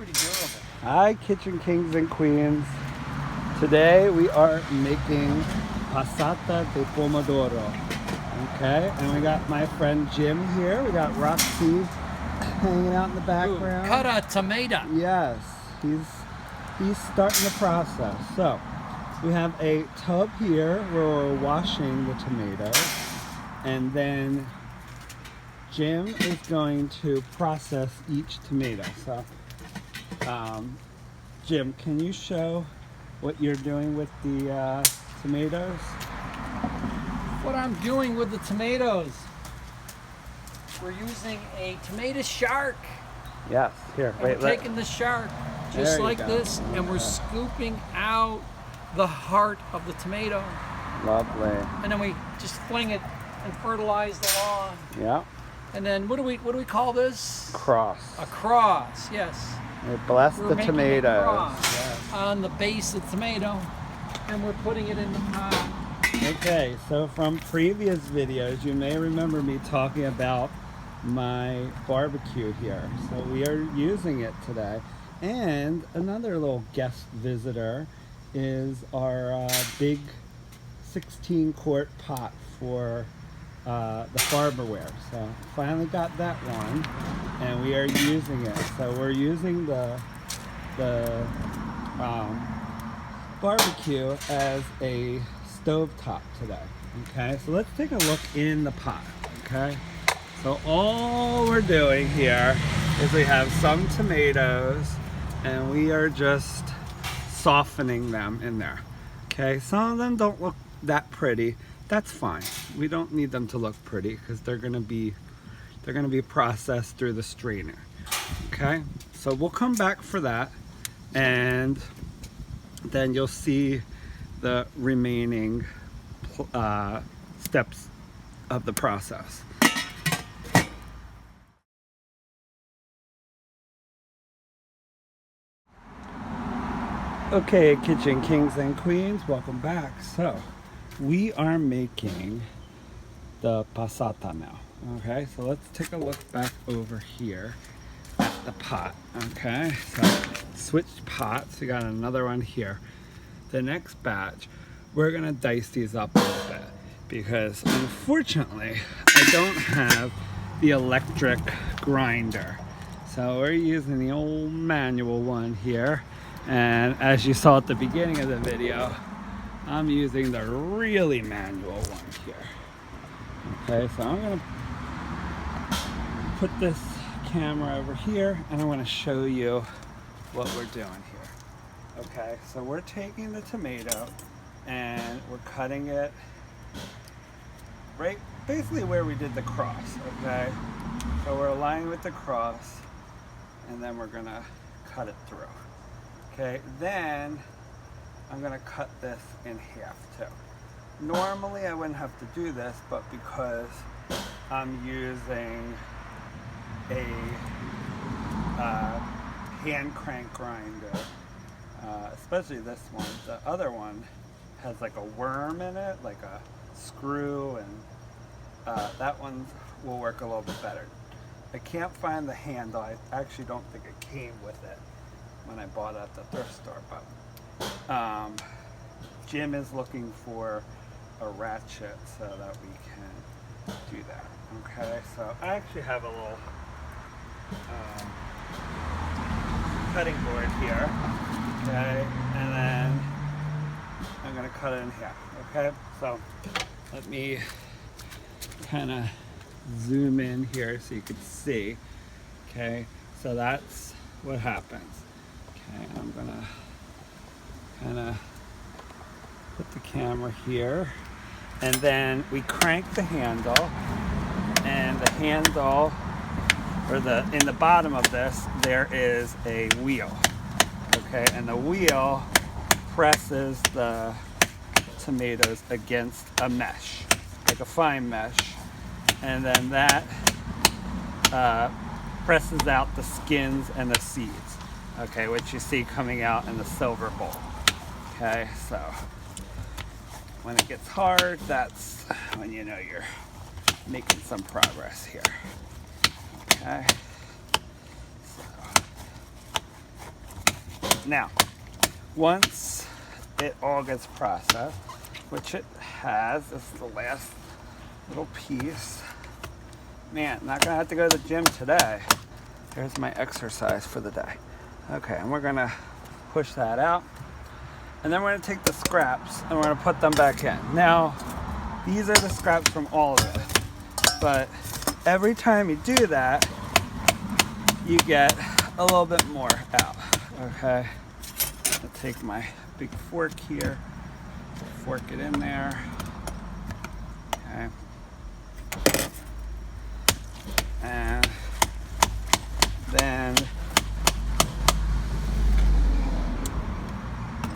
pretty durable. Hi, Kitchen Kings and Queens. Today we are making Passata de Pomodoro. Okay, and we got my friend Jim here. We got Roxy hanging out in the background. Ooh, cut a tomato. Yes, he's starting the process. So we have a tub here where we're washing the tomatoes, and then Jim is going to process each tomato. So, Jim, can you show what you're doing with the tomatoes? What I'm doing with the tomatoes, we're using a tomato shark. Yes, here, And we're taking the shark just like this, and we're scooping out the heart of the tomato. Lovely. And then we just fling it and fertilize the lawn. Yeah. And then what do we call this? Cross. A cross, yes. We bless We're the making a tomatoes. cross Yes. on the base of the tomato, and we're putting it in the pot. Okay, so from previous videos, you may remember me talking about my barbecue here. So we are using it today. And another little guest visitor is our big 16-quart pot for the farmerware. So finally got that one, and we are using it. So we're using the barbecue as a stovetop today. Okay, so let's take a look in the pot. Okay, so all we're doing here is we have some tomatoes, and we are just softening them in there. Okay, some of them don't look that pretty. That's fine. We don't need them to look pretty because they're gonna be processed through the strainer. Okay, so we'll come back for that, and then you'll see the remaining steps of the process. Okay, Kitchen Kings and Queens, welcome back. So we are making the passata now. Okay, so let's take a look back over here at the pot. Okay, so switched pots. We got another one here. The next batch, we're gonna dice these up a little bit because unfortunately I don't have the electric grinder. So we're using the old manual one here. And as you saw at the beginning of the video, I'm using the really manual one here. Okay, so I'm gonna put this camera over here, and I'm gonna show you what we're doing here. Okay, so we're taking the tomato and we're cutting it right basically where we did the cross. Okay, so we're aligning with the cross, and then we're gonna cut it through. Okay, then I'm gonna cut this in half too. Normally I wouldn't have to do this, but because I'm using a hand crank grinder, especially this one, the other one has like a worm in it, like a screw, and that one will work a little bit better. I can't find the handle. I actually don't think it came with it when I bought it at the thrift store, but Jim is looking for a ratchet so that we can do that. Okay, so I actually have a little cutting board here. Okay, and then I'm gonna cut it in half. Okay, so let me kind of zoom in here so you can see. Okay, so that's what happens. Okay, I'm gonna kind of put the camera here, and then we crank the handle, and the handle, or in the bottom of this, there is a wheel. Okay, and the wheel presses the tomatoes against a mesh, like a fine mesh, and then that presses out the skins and the seeds. Okay, which you see coming out in the silver bowl. Okay, so when it gets hard, that's when you know you're making some progress here. Okay, so Now, once it all gets processed, which it has, this is the last little piece. Man, not gonna have to go to the gym today. Here's my exercise for the day. Okay, and we're gonna push that out. And then we're gonna take the scraps and we're gonna put them back in. Now, these are the scraps from all of it. But every time you do that, you get a little bit more out, okay? I'll take my big fork here, fork it in there, okay? And then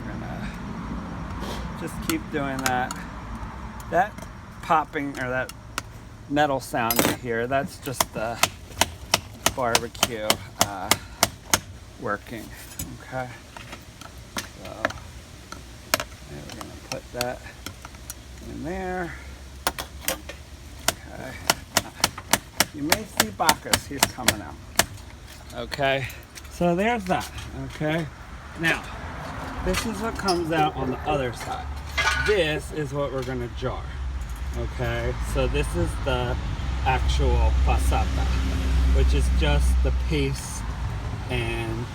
we're gonna just keep doing that. That popping or that metal sound you hear, that's just the barbecue working, okay? So we're gonna put that in there, okay? You may see Bacchus, he's coming out. Okay, so there's that, okay? Now, this is what comes out on the other side. This is what we're gonna jar, okay? So this is the actual passata, which is just the paste and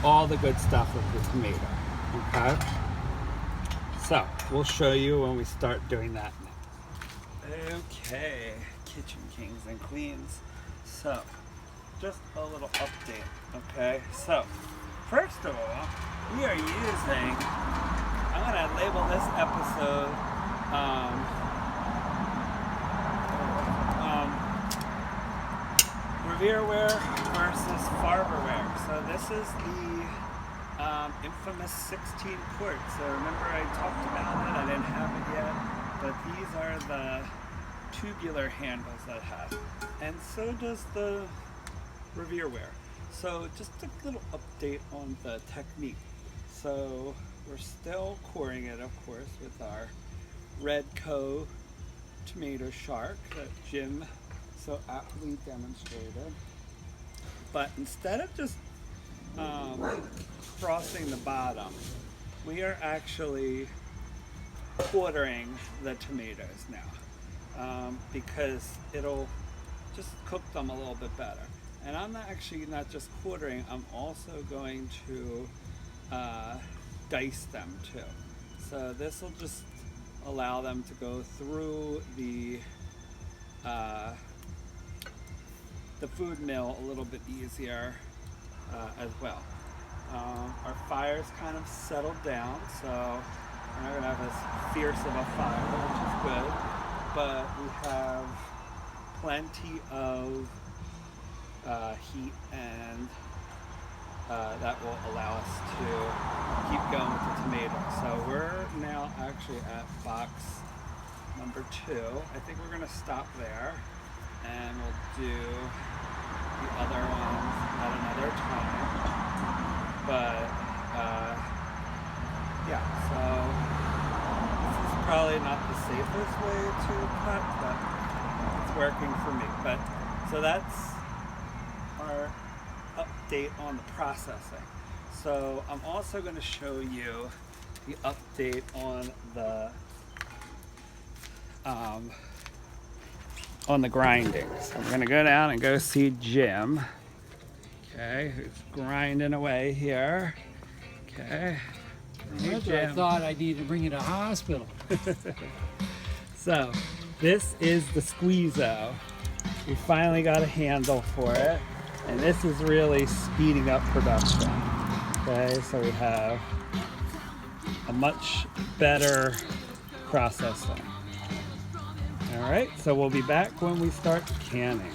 all the good stuff with the tomato, okay? So, we'll show you when we start doing that next. Okay, kitchen kings and queens. So, just a little update, okay? So, first of all, we are using, I'm gonna label this episode, Revereware versus Farberware. So this is the infamous 16 quart. So remember I talked about it, I didn't have it yet, but these are the tubular handles that I have. And so does the Revereware. So just a little update on the technique. So we're still coring it, of course, with our Redco tomato shark that Jim so aptly demonstrated. But instead of just crossing the bottom, we are actually quartering the tomatoes now because it'll just cook them a little bit better. And I'm actually not just quartering, I'm also going to dice them too. So this will just allow them to go through the food mill a little bit easier as well. Our fire's kind of settled down, so we're not gonna have as fierce of a fire, which is good, but we have plenty of heat, and that will allow us to keep going with the tomatoes. So we're now actually at box number 2. I think we're gonna stop there, and we'll do the other ones at another time. But yeah, so this is probably not the safest way to cut, but it's working for me. But so that's our update on the processing. So I'm also going to show you the update on the grinding. So I'm going to go down and go see Jim. Okay, who's grinding away here. Okay. Hey, I thought I needed to bring you to the hospital. So this is the Squeezo. We finally got a handle for it, and this is really speeding up production. Okay, so we have a much better processing. All right, so we'll be back when we start canning.